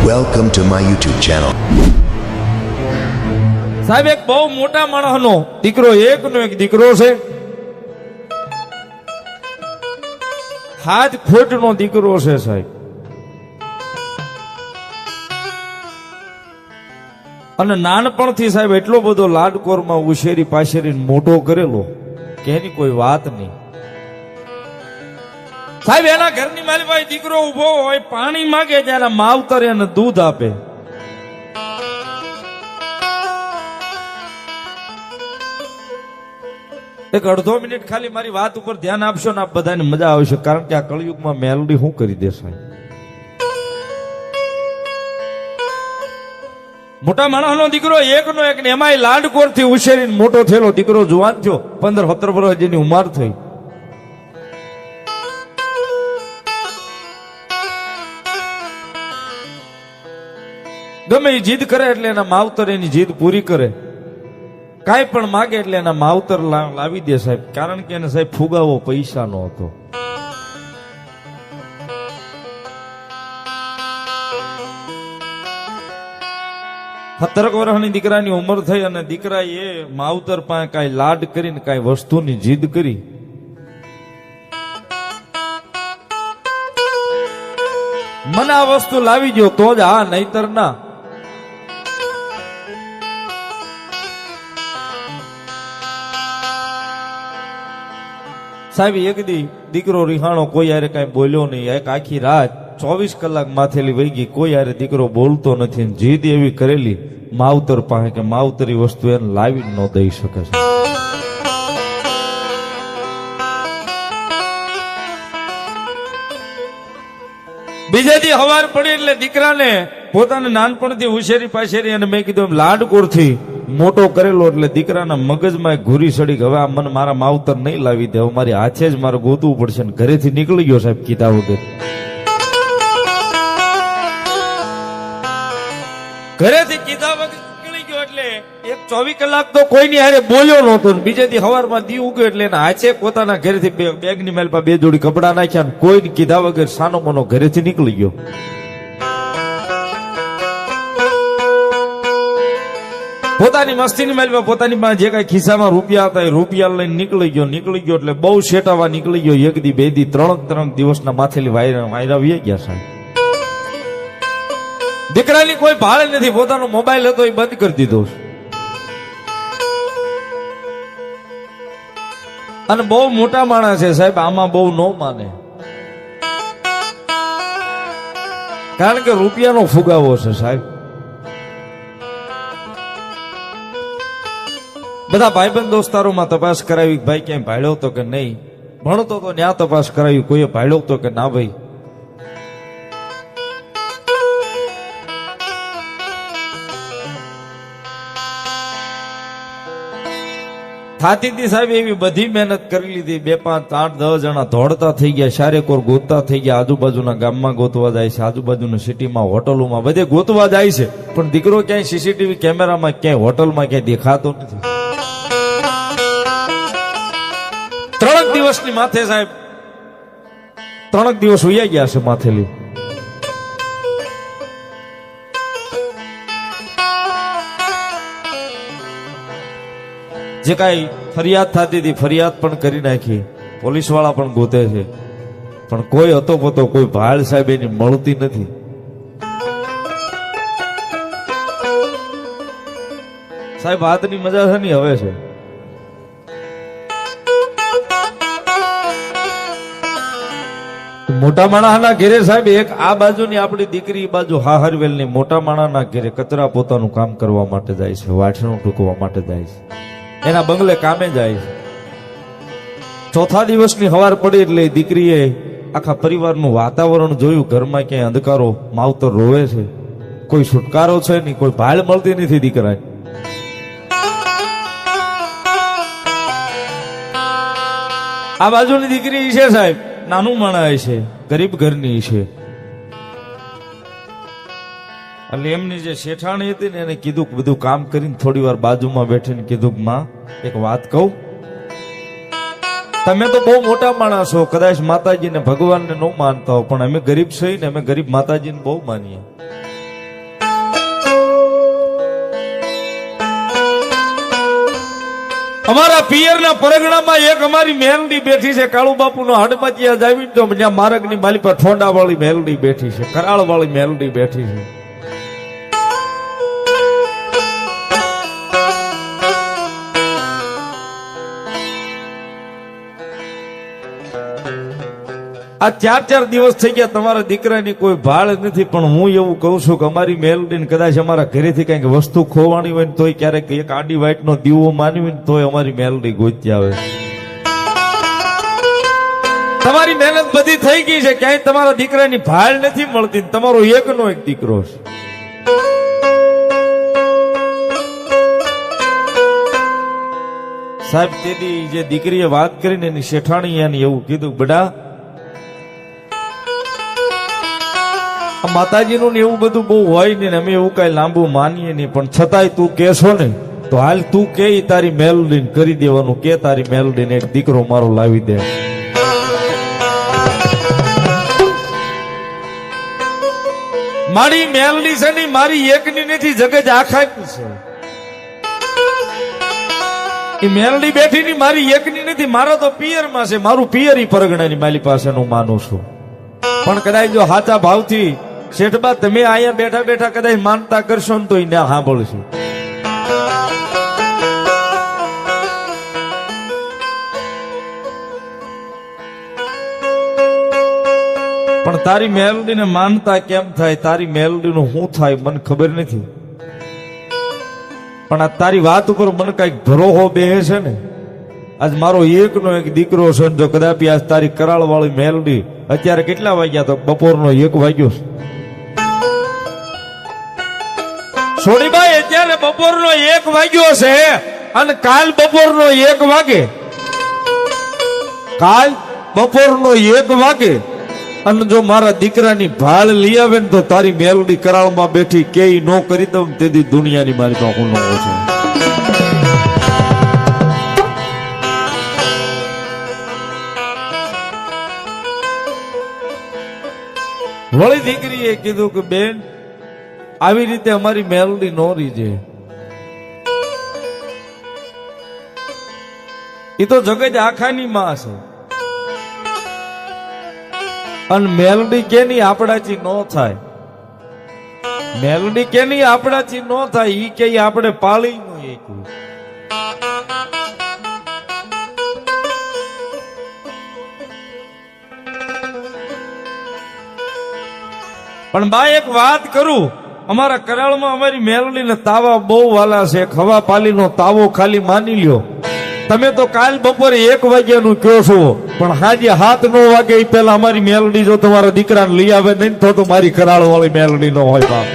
Welcome to my YouTube channel. સાહેબ એક બહુ મોટા માણસનો દીકરો એકનો એક દીકરો છે. હાથ ખોટનો દીકરો છે સાહેબ. અને નાનપણથી સાહેબ એટલો બધો લાડકોરમાં ઉછેરી પાછેરી મોટો કરેલો કે એની કોઈ વાત નહીં. સાહેબ એના ઘરની મારી પાસે દીકરો ઉભો હોય, પાણી માંગે ત્યારે માવતર એને દૂધ આપે. એક અડધો મિનિટ ખાલી મારી વાત ઉપર ધ્યાન આપશો ને આપ બધાને મજા આવશે, કારણ કે આ કળયુગમાં મેલડી શું કરી દે સાહેબ. મોટા માણસનો દીકરો એકનો એક ને એમાંય લાડકોરથી ઉછેરીને મોટો થયેલો દીકરો જુવાન થયો, 15-17 વર્ષ જેની ઉંમર થઈ. ગમે એ જીદ કરે એટલે એના માવતર એની જીદ પૂરી કરે. કાંઈ પણ માગે એટલે એના માવતર લાવી દે સાહેબ, કારણ કે એને સાહેબ ફુગાવો પૈસા નો હતો. સત્તરક વર્ષની દીકરાની ઉંમર થઈ અને દીકરા એ માવતર પાસે કાંઈ લાડ કરીને કાંઈ વસ્તુની જીદ કરી. મને આ વસ્તુ લાવી દો તો જ હા, નહીતર ના. સાહેબ એક દી દીકરો રિહાણો, કોઈ યારે કઈ બોલ્યો નહીં. એક આખી રાત 24 કલાક માથેલી વહી ગઈ, કોઈ યારે દીકરો બોલતો નથી. જીદ એવી કરેલી માવતર પાસે કે માવતરી વસ્તુ એને લાવી ન દઈ શકે છે. બીજે દી હવાર પડી એટલે દીકરાને પોતાના નાનપણથી ઉછેરી પાછેરી અને મેં કીધું લાડકોરથી મોટો કરેલો એટલે દીકરાના મગજમાં એક ઘૂરી સડી કે હવે આ મને મારા માવતર નહીં લાવી દે, હવે મારી હાથે જ મારે ગોતવું પડશે. ને ઘરેથી નીકળી ગયો સાહેબ કીધા વગર. ઘરેથી કીધા વગર નીકળી ગયો એટલે એક 24 કલાક તો કોઈની હારે બોલ્યો નહોતો. બીજે દી હવારમાં દી ઉગ્યો એટલે એના હાથે પોતાના ઘરેથી બેગની મેલ પર 2 જોડી કપડા નાખ્યા. કોઈ કીધા વગર સાનો મનો ઘરેથી નીકળી ગયો. પોતાની મસ્તીની મેલમાં પોતાની પાસે જે કઈ ખિસ્સામાં રૂપિયા હતા એ રૂપિયા લઈને નીકળી ગયો એટલે બહુ શેટાવા નીકળી ગયો. 1 દી 2 દી 3 દિવસના માથેલી વાયરા વી ગયા સાહેબ. દીકરાની કોઈ ભાળ નથી, પોતાનો મોબાઈલ હતો એ બંધ કરી દીધો. અને બહુ મોટા માણસ છે સાહેબ, આમાં બહુ ન માને, કારણ કે રૂપિયાનો ફુગાવો છે સાહેબ. બધા ભાઈબંધ દોસ્તારોમાં તપાસ કરાવી, ભાઈ ક્યાંય ભાડ્યો તો કે નહીં. ભણતો તો ત્યાં તપાસ કરાવી, કોઈએ ભાડ્યો તો કે ના ભાઈ. થાતી હતી સાહેબ એવી બધી મહેનત કરી લીધી. 2, 5, 8, 10 જણા દોડતા થઈ ગયા, શારેકોર ગોતતા થઈ ગયા. આજુબાજુના ગામમાં ગોતવા જાય છે, આજુબાજુના સિટીમાં, હોટલોમાં બધે ગોતવા જાય છે. પણ દીકરો ક્યાંય સીસીટીવી કેમેરામાં ક્યાંય હોટલમાં ક્યાંય દેખાતો નથી. 3 દિવસની માથે સાહેબ 3 દિવસ ઉયા ગયા છે માથેલી. જે કાંઈ ફરિયાદ થતી હતી ફરિયાદ પણ કરી નાખી, પોલીસ વાળા પણ ગોતે છે, પણ કોઈ હતો પોતો કોઈ ભાળ સાહેબ એની મળતી નથી. સાહેબ વાતની મજા છે ને હવે છે. મોટા માણસના ઘેરે સાહેબ એક આ બાજુની આપણી દીકરી બાજુ હાહરવેલની મોટા માણસના ઘેરે કચરા પોતાનું કામ કરવા માટે જાય છે, વાટણું ટૂંકવા માટે જાય છે, એના બંગલે કામે જાય છે. 4થા દિવસની હવાર પડી એટલે દીકરીએ આખા પરિવારનું વાતાવરણ જોયું. ઘરમાં ક્યાંય અંધકારો, માવતર રોવે છે, કોઈ છુટકારો છે નહીં, કોઈ ભાળ મળતી નથી દીકરાને. આ બાજુની દીકરી છે સાહેબ, નાનું માણસ છે, ગરીબ ઘરની છે. એટલે એમની જે શેઠાણી હતી ને એને કીધું કે બધું કામ કરીને થોડી વાર બાજુમાં બેઠીને કીધું કે માં એક વાત કહું, તમે તો બહુ મોટા માણસ છો, કદાચ માતાજીને ભગવાનને ન માનતા હો, પણ અમે ગરીબ છીએ ને અમે ગરીબ માતાજીને બહુ માનીએ. અમારા પિયરના પરગણામાં એક અમારી મેલડી બેઠી છે, કાળુ બાપુનો હડમતિયા જાવી તો ત્યાં માર્ગની માલી પર ઠોંડા વાળી મેલડી બેઠી છે, કરાળ વાળી મેલડી બેઠી છે. આ 4 દિવસ થઈ ગયા તમારા દીકરાની કોઈ ભાળ નથી, પણ હું એવું કહું છું કે અમારી મેલડીને કદાચ અમારા ઘરેથી કઈક વસ્તુ ખોવાની હોય ને તોય ક્યારેક એક આડી વાઈટનો દીવો માનવી હોય ને તોય અમારી મેલડી ગોતી આવે. તમારી મહેનત બધી થઈ ગઈ છે, ક્યાંય તમારા દીકરાની ભાળ નથી મળતી, તમારો એકનો એક દીકરો છે. સાહેબ તેદી જે દીકરીએ વાત કરીને એની શેઠાણી એને એવું કીધું, બડા માતાજીનું ને એવું બધું બહુ હોય ને અમે એવું કઈ લાંબુ માનીએ નહીં, પણ છતાંય તું કેશો ને તો હાલ તું કે તારી મેલડીને કરી દેવાનું, કે તારી મેલડીને એક દીકરો મારો લાવી દે. મારી મેલડી છે ને મારી એકની નથી, જગત આખાની છે. એ મેલડી બેઠી ની મારી એકની નથી, મારો તો પિયરમાં છે, મારું પિયરી પરગણાની માલી પાસેનું માનું છું. પણ કદાચ જો સાચા ભાવથી શેઠબા તમે અહીંયા બેઠા બેઠા કદાચ માનતા કરશો ને તો એને સાંભળશું. પણ તારી મેલડીને માનતા કેમ થાય, તારી મેલડીનું શું થાય મને ખબર નથી, પણ આ તારી વાત ઉપર મને કઈક ભરોહો બેહે છે ને. આજ મારો એકનો એક દીકરો છે, જો કદાચ આજ તારી કરાળ વાળી મેલડી અત્યારે કેટલા વાગ્યા તો બપોરનો 1 વાગ્યો છે. સોડીભાઈ અત્યારે બપોરનો 1 વાગ્યો છે અને કાલ બપોરનો 1 વાગે, કાલ બપોરનો 1 વાગે અને જો મારા દીકરાની ભાળ લઈ આવે ને તો તારી મેલડી કરાળમાં બેઠી કે નો કરી દઉં તેથી દુનિયાની મારી પાસે નો છે. વળી દીકરીએ કીધું કે બેન આવી રીતે અમારી મેલડી નો રીજે, એ તો જગત આખાની માં છે અને મેલડી કેની આપણાથી નો થાય, મેલડી કેની આપણાથી નો થાય, ઈ કે આપણે પાળી નો એક. પણ બા એક વાત કરું, અમારા કરાળમાં અમારી મેલડીને તાવા બહુ વાલા છે, ખવા પાલીનો તાવો ખાલી માની લ્યો. તમે તો કાલ બપોરે 1 વાગ્યાનું કહો છો, પણ હાજે 7-9 વાગે પેલા અમારી મેલડી જો તમારા દીકરાને લઈ આવે નહીં તો મારી કરાળ વાળી મેલડી નો હોય બાપ.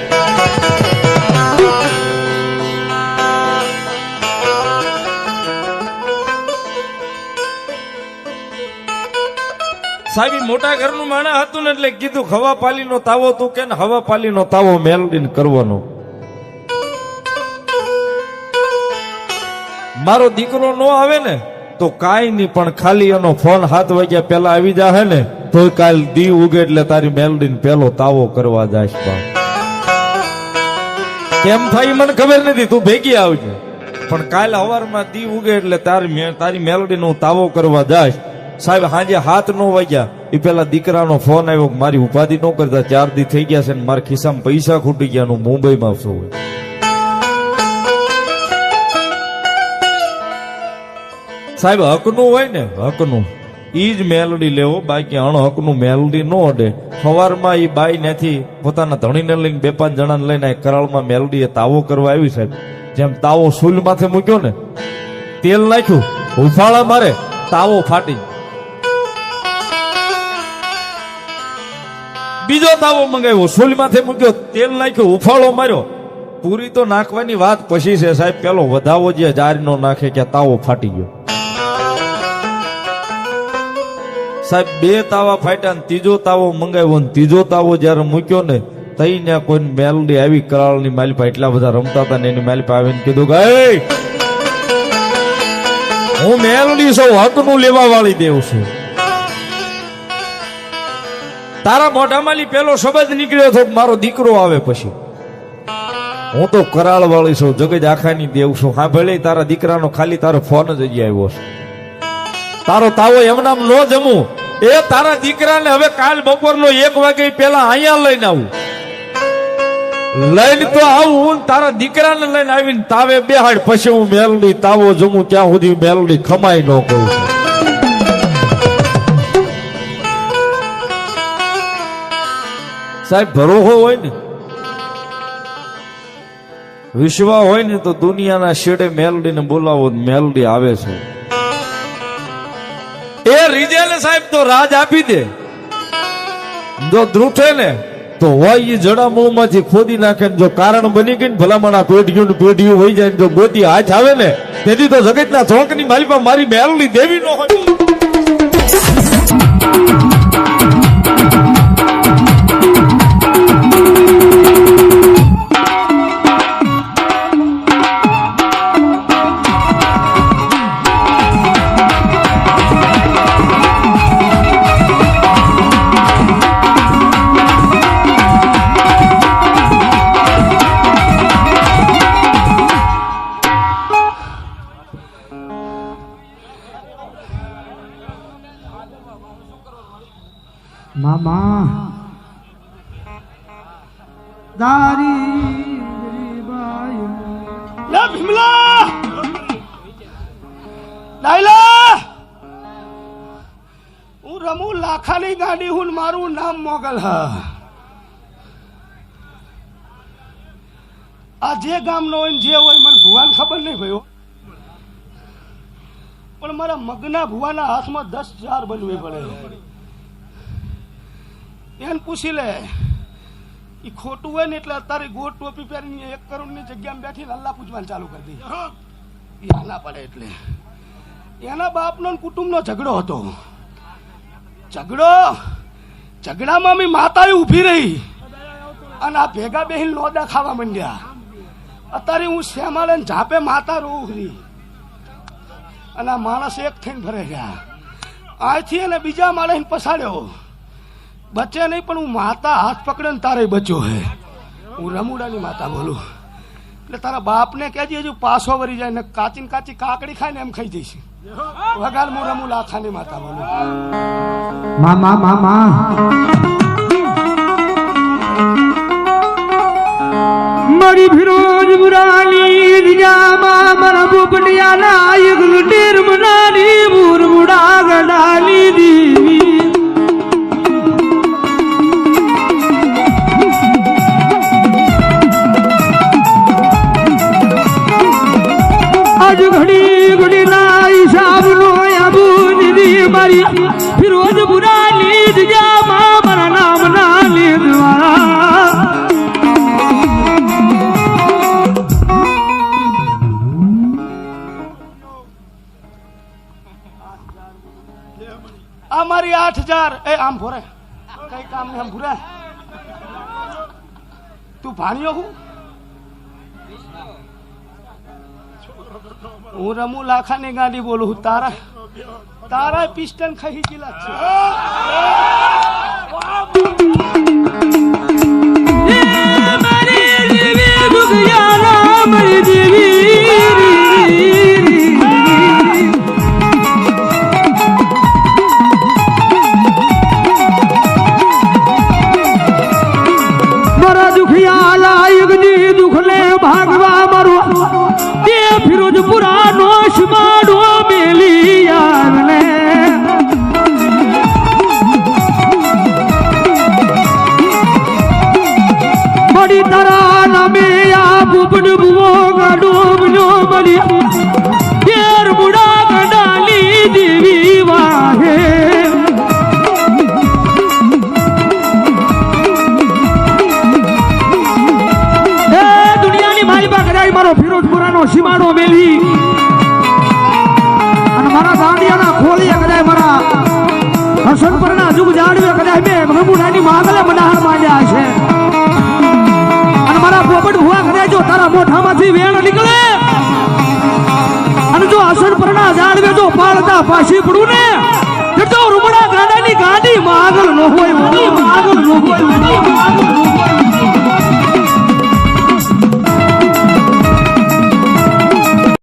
સાહેબ મોટા ઘરનું માણસ હતું ને એટલે કીધું હવા પાલીનો તાવો તું કે ને હવા પાલીનો તાવો મેલડીને કરવાનો. મારો દીકરો નો આવે ને તો કાઈ નહીં, પણ ખાલી એનો ફોન 7 વાગ્યા પેલા આવી જાય ને તો કાલ દી ઉગે એટલે તારી મેલડીને પેલો તાવો કરવા જાય. કેમ થાય મને ખબર નથી, તું ભેગી આવજે, પણ કાલ સવારમાં દી ઉગે એટલે તારી મેલડીનો તાવો કરવા જાય. સાહેબ સાંજે 7-9 વાગ્યા એ પેલા દીકરાનો ફોન આવ્યો, મારી ઉપાધિ ન કરતા 4 દી થઈ ગયા છે ને મારા ખિસ્સામાં પૈસા ખૂટી ગયા, હું મુંબઈમાં છું. સાહેબ હકનું હોય ને હકનું ઈ જ મેલડી લેવો, બાકી અણહકનું મેલડી નો અડે. સવારમાં ઈ બાઈ નથી પોતાના ધણીને લઈને 2-5 જણાને લઈને કરાળમાં મેલડીએ તાવો કરવા આવી. સાહેબ જેમ તાવો સૂલ માથે મૂક્યો ને, તેલ નાખ્યું, ઉફાળા મારે, તાવો ફાટી. બીજો તાવો મંગાવ્યો, સૂલ માથે મૂક્યો, તેલ નાખ્યું, ઉફાળો માર્યો. પૂરી તો નાખવાની વાત પછી છે સાહેબ, પેલો વધાવો જે જાર નો નાખે કે તાવો ફાટી ગયો. સાહેબ 2 તાવા ફાટ્યા ને ત્રીજો તાવો મંગાવ્યો ને ત્રીજો તાવો જયારે મૂક્યો ને તઈ ને કોઈ મેલડી આવી કરાળની માલિપા એટલા બધા રમતા હતા ને એની માલિપા આવીને કીધું કે હું મેલડી છું, હકનું લેવા વાળી દેવ છું. તારા મોઢામાંથી પેલો શબ્દ નીકળ્યો હતો મારો દીકરો આવે પછી. હું તો કરાળ વાળી છું, જગત આખાની દેવ છું. હા ભલે તારા દીકરાનો ખાલી તારો ફોન જ હજી આવ્યો છે. તારો તાવો એમનામ નો જમું. એ તારા દીકરાને હવે કાલ બપોરનો 1 વાગે પેલા અહીંયા લઈને આવું. લઈને તો આવું, તારા દીકરાને લઈને આવીને તાવે બેહાડ, પછી હું મેલડી તાવો જમું ત્યાં સુધી મેલડી ખમાઈ ન કરું. સાહેબ ભરોસો હોય ને, વિશ્વાસ હોય ને તો દુનિયાના શેડે મેલડીને બોલાવો, મેલડી આવે છે. એ રીજેલે સાહેબ તો રાજ આપી દે. જો ધ્રુઠે ને તો હોય એ જડામૂળમાંથી ખોદી નાખે ને જો કારણ બની ગઈ ને ભલામણા પેઢીયું હોય જાય ને જો ગોતી હાથ આવે ને તેથી તો જગતના ચોકની માલિપા મારી મેલડી દેવી નો હોય. મામા દારી લા ભીમલા લાયલા હું રમુ લાખાની ગાડી હું મારું નામ મોગલ હા. આ જે ગામનો હોય જે હોય મને ભુવાન ખબર નહીં ભાઈ, પણ મારા મગના ભુવાના હાથમાં 10,000 બનવી પડે. એને પૂછી લે એ ખોટું હોય ને એટલે તારી ગોળ ટોપી પહેરીને 1 કરોડની જગ્યામાં બેઠીને અલ્લાહ પૂછવાનું ચાલુ કરી દે. એ આના પડે એટલે એના બાપનો ને કુટુંબનો ઝઘડો હતો. ઝઘડામાં મી માતા ઊભી રહી અને આ ભેગા બેહીને લોડા ખાવા માંડ્યા. અત્યારે હું શ્યામાળે ને ઝાપે માતા રોહરી અને આ માણસ એક થઈને ભરે ગયા. આથી એને બીજા માળે પસાડ્યો. બચે નહીં પણ હું માતા હાથ પકડે ને તારે બચ્યો હે. હું રમુડાની માતા બોલું એટલે તારા બાપને કહેજે હજુ પાછો વળી જાય ને કાચી કાચી કાકડી ખાય ને એમ ખાઈ જઈશ. વગાડ હું રમુ લાખાની માતા બોલું. મામા મામા મારી ફિરોજ મુરાલી દિજામાં મારા બોપડિયા નાયક લુટેર મનાલી મુરમુડા ગડાલી દેવી घड़ी घड़ी नाई साहब नो अबू दीदी मारी फिरोज बुरा लीद जा मां मरा नाम ना लीद वाला અમારી 8,000 એ આમ ભરે કઈ કામ ને આમ ભરે. તું ભાણ્યો હું રમુ લાખાની ગાડી બોલું. તારા પિસ્ટન ખાઈ ગયેલા છે. મારા દુખિયા લાયક ની દુખ લે ભાગવા મારું ફિરોજ પુરાનો શમાડો મેલી યારને બડી તારા નામે આ બુબડ બુવો ગાડો બન્યો બડી કેર બુડા ગડાલી દેવી વાહે દુનિયાની મારી બા કરાઈ મારો ફિરોજ પુરાનો સીમાડો મેલી અને મારા દાંડિયાના ખોલીએ કદાય મારા હસનપરના જુગ જાણવે કદાય મેં રમુડાની માગલે મનાહર માંડ્યા છે અને મારા પોપટ ભુવા કદાય જો તારા મોઢામાંથી વેણ નીકળે અને જો હસનપરના જાણવે જો પાળતા પાછી પડું ને તો રૂમડા ગાડાની ગાડી માગલ ન હોય